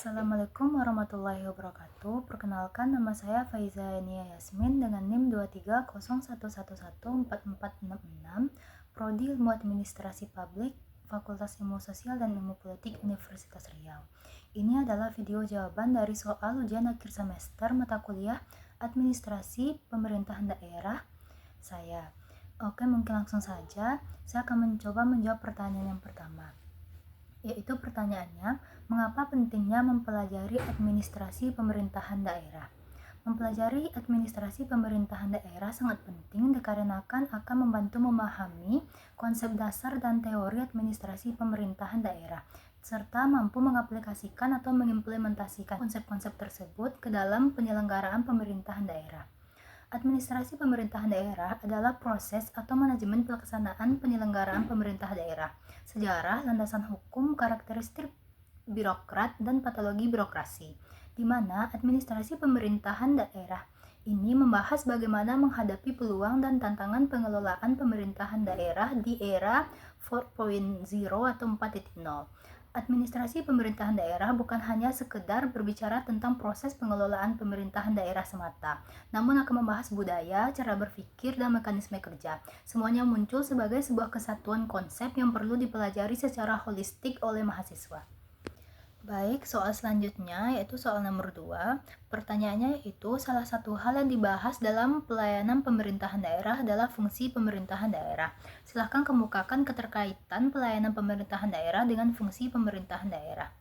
Assalamualaikum warahmatullahi wabarakatuh. Perkenalkan, nama saya Faiza Nia Yasmin dengan NIM 2301114466, Prodi Ilmu Administrasi Publik, Fakultas Ilmu Sosial dan Ilmu Politik Universitas Riau. Ini adalah video jawaban dari soal ujian akhir semester mata kuliah Administrasi Pemerintahan Daerah saya. Oke, mungkin langsung saja. Saya akan mencoba menjawab pertanyaan yang pertama, yaitu pertanyaannya, mengapa pentingnya mempelajari administrasi pemerintahan daerah? Mempelajari administrasi pemerintahan daerah sangat penting dikarenakan akan membantu memahami konsep dasar dan teori administrasi pemerintahan daerah, serta mampu mengaplikasikan atau mengimplementasikan konsep-konsep tersebut ke dalam penyelenggaraan pemerintahan daerah. Administrasi pemerintahan daerah adalah proses atau manajemen pelaksanaan penyelenggaraan pemerintah daerah, sejarah, landasan hukum, karakteristik birokrat, dan patologi birokrasi, di mana administrasi pemerintahan daerah ini membahas bagaimana menghadapi peluang dan tantangan pengelolaan pemerintahan daerah di era 4.0 atau 4.0. Administrasi pemerintahan daerah bukan hanya sekedar berbicara tentang proses pengelolaan pemerintahan daerah semata, namun akan membahas budaya, cara berpikir, dan mekanisme kerja. Semuanya muncul sebagai sebuah kesatuan konsep yang perlu dipelajari secara holistik oleh mahasiswa. Baik, soal selanjutnya yaitu soal nomor 2. Pertanyaannya yaitu salah satu hal yang dibahas dalam pelayanan pemerintahan daerah adalah fungsi pemerintahan daerah. Silahkan kemukakan keterkaitan pelayanan pemerintahan daerah dengan fungsi pemerintahan daerah.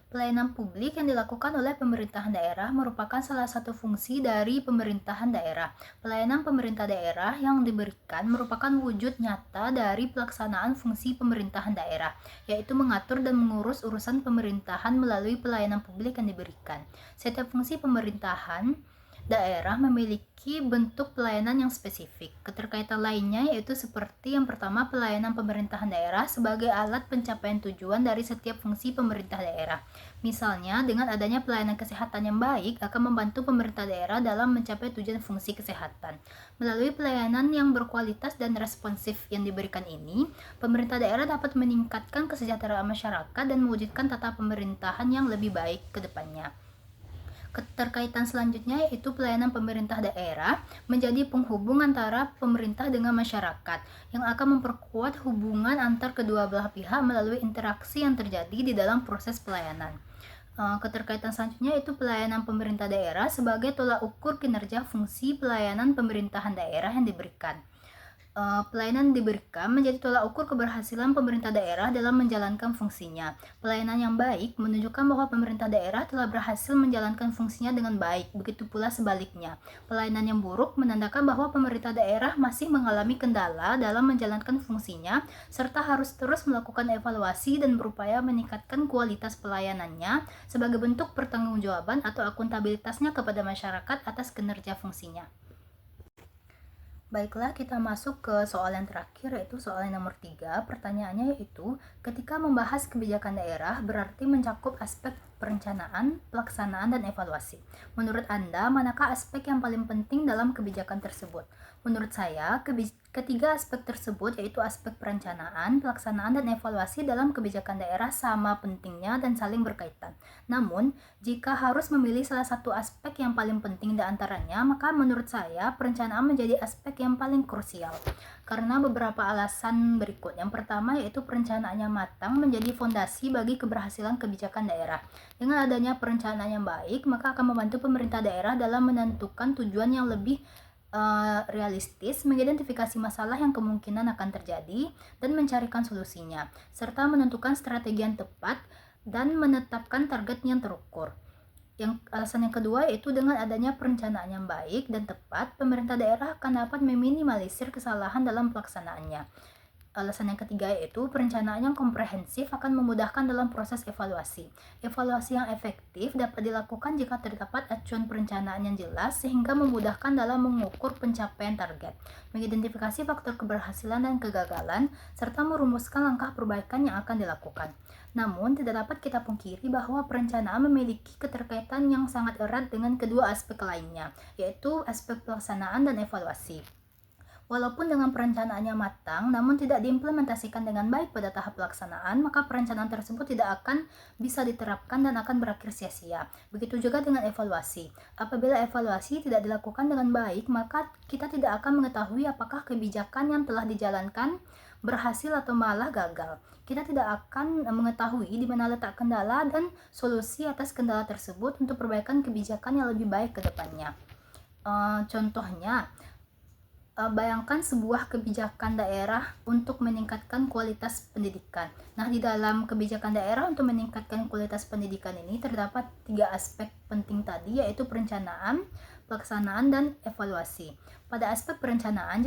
Pelayanan publik yang dilakukan oleh pemerintahan daerah merupakan salah satu fungsi dari pemerintahan daerah. Pelayanan pemerintah daerah yang diberikan merupakan wujud nyata dari pelaksanaan fungsi pemerintahan daerah, yaitu mengatur dan mengurus urusan pemerintahan melalui pelayanan publik yang diberikan. Setiap fungsi pemerintahan daerah memiliki bentuk pelayanan yang spesifik. Keterkaitan lainnya yaitu seperti yang pertama, pelayanan pemerintahan daerah sebagai alat pencapaian tujuan dari setiap fungsi pemerintah daerah. Misalnya, dengan adanya pelayanan kesehatan yang baik akan membantu pemerintah daerah dalam mencapai tujuan fungsi kesehatan. Melalui pelayanan yang berkualitas dan responsif yang diberikan ini, pemerintah daerah dapat meningkatkan kesejahteraan masyarakat dan mewujudkan tata pemerintahan yang lebih baik ke depannya. Keterkaitan selanjutnya yaitu pelayanan pemerintah daerah menjadi penghubung antara pemerintah dengan masyarakat yang akan memperkuat hubungan antar kedua belah pihak melalui interaksi yang terjadi di dalam proses pelayanan. Keterkaitan selanjutnya yaitu pelayanan pemerintah daerah sebagai tolak ukur kinerja fungsi pelayanan pemerintahan daerah yang diberikan. Pelayanan diberikan menjadi tolak ukur keberhasilan pemerintah daerah dalam menjalankan fungsinya. Pelayanan yang baik menunjukkan bahwa pemerintah daerah telah berhasil menjalankan fungsinya dengan baik, begitu pula sebaliknya. Pelayanan yang buruk menandakan bahwa pemerintah daerah masih mengalami kendala dalam menjalankan fungsinya, serta harus terus melakukan evaluasi dan berupaya meningkatkan kualitas pelayanannya sebagai bentuk pertanggungjawaban atau akuntabilitasnya kepada masyarakat atas kinerja fungsinya. Baiklah, kita masuk ke soal yang terakhir yaitu soal yang nomor 3. Pertanyaannya yaitu, ketika membahas kebijakan daerah berarti mencakup aspek perencanaan, pelaksanaan, dan evaluasi. Menurut Anda, manakah aspek yang paling penting dalam kebijakan tersebut? Menurut saya, ketiga aspek tersebut yaitu aspek perencanaan, pelaksanaan, dan evaluasi dalam kebijakan daerah sama pentingnya dan saling berkaitan. Namun, jika harus memilih salah satu aspek yang paling penting di antaranya, maka menurut saya perencanaan menjadi aspek yang paling krusial karena beberapa alasan berikut. Yang pertama yaitu perencanaan yang matang menjadi fondasi bagi keberhasilan kebijakan daerah. Dengan adanya perencanaan yang baik, maka akan membantu pemerintah daerah dalam menentukan tujuan yang lebih realistis, mengidentifikasi masalah yang kemungkinan akan terjadi dan mencarikan solusinya, serta menentukan strategi yang tepat dan menetapkan target yang terukur. Alasan yang kedua yaitu dengan adanya perencanaan yang baik dan tepat, pemerintah daerah akan dapat meminimalisir kesalahan dalam pelaksanaannya. Alasan yang ketiga yaitu perencanaan yang komprehensif akan memudahkan dalam proses evaluasi. Evaluasi yang efektif dapat dilakukan jika terdapat acuan perencanaan yang jelas sehingga memudahkan dalam mengukur pencapaian target, mengidentifikasi faktor keberhasilan dan kegagalan, serta merumuskan langkah perbaikan yang akan dilakukan. Namun, tidak dapat kita pungkiri bahwa perencanaan memiliki keterkaitan yang sangat erat dengan kedua aspek lainnya, yaitu aspek pelaksanaan dan evaluasi. Walaupun dengan perencanaannya matang, namun tidak diimplementasikan dengan baik pada tahap pelaksanaan, maka perencanaan tersebut tidak akan bisa diterapkan dan akan berakhir sia-sia. Begitu juga dengan evaluasi. Apabila evaluasi tidak dilakukan dengan baik, maka kita tidak akan mengetahui apakah kebijakan yang telah dijalankan berhasil atau malah gagal. Kita tidak akan mengetahui di mana letak kendala dan solusi atas kendala tersebut untuk perbaikan kebijakan yang lebih baik ke depannya. Contohnya, bayangkan sebuah kebijakan daerah untuk meningkatkan kualitas pendidikan. Nah, di dalam kebijakan daerah untuk meningkatkan kualitas pendidikan ini terdapat 3 aspek penting tadi, yaitu perencanaan, pelaksanaan, dan evaluasi. Pada aspek perencanaan,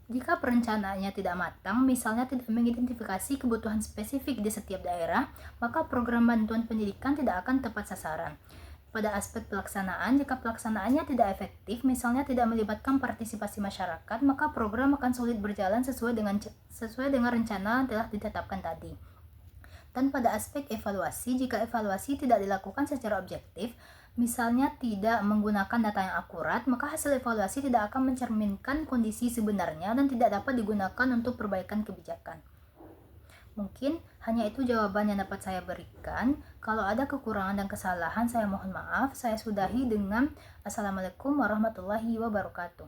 jika perencanaannya tidak matang, misalnya tidak mengidentifikasi kebutuhan spesifik di setiap daerah, maka program bantuan pendidikan tidak akan tepat sasaran. Pada aspek pelaksanaan, jika pelaksanaannya tidak efektif, misalnya tidak melibatkan partisipasi masyarakat, maka program akan sulit berjalan sesuai dengan rencana yang telah ditetapkan tadi. Dan pada aspek evaluasi, jika evaluasi tidak dilakukan secara objektif, misalnya tidak menggunakan data yang akurat, maka hasil evaluasi tidak akan mencerminkan kondisi sebenarnya dan tidak dapat digunakan untuk perbaikan kebijakan. Mungkin hanya itu jawaban yang dapat saya berikan. Kalau ada kekurangan dan kesalahan, saya mohon maaf. Saya sudahi dengan Assalamualaikum warahmatullahi wabarakatuh.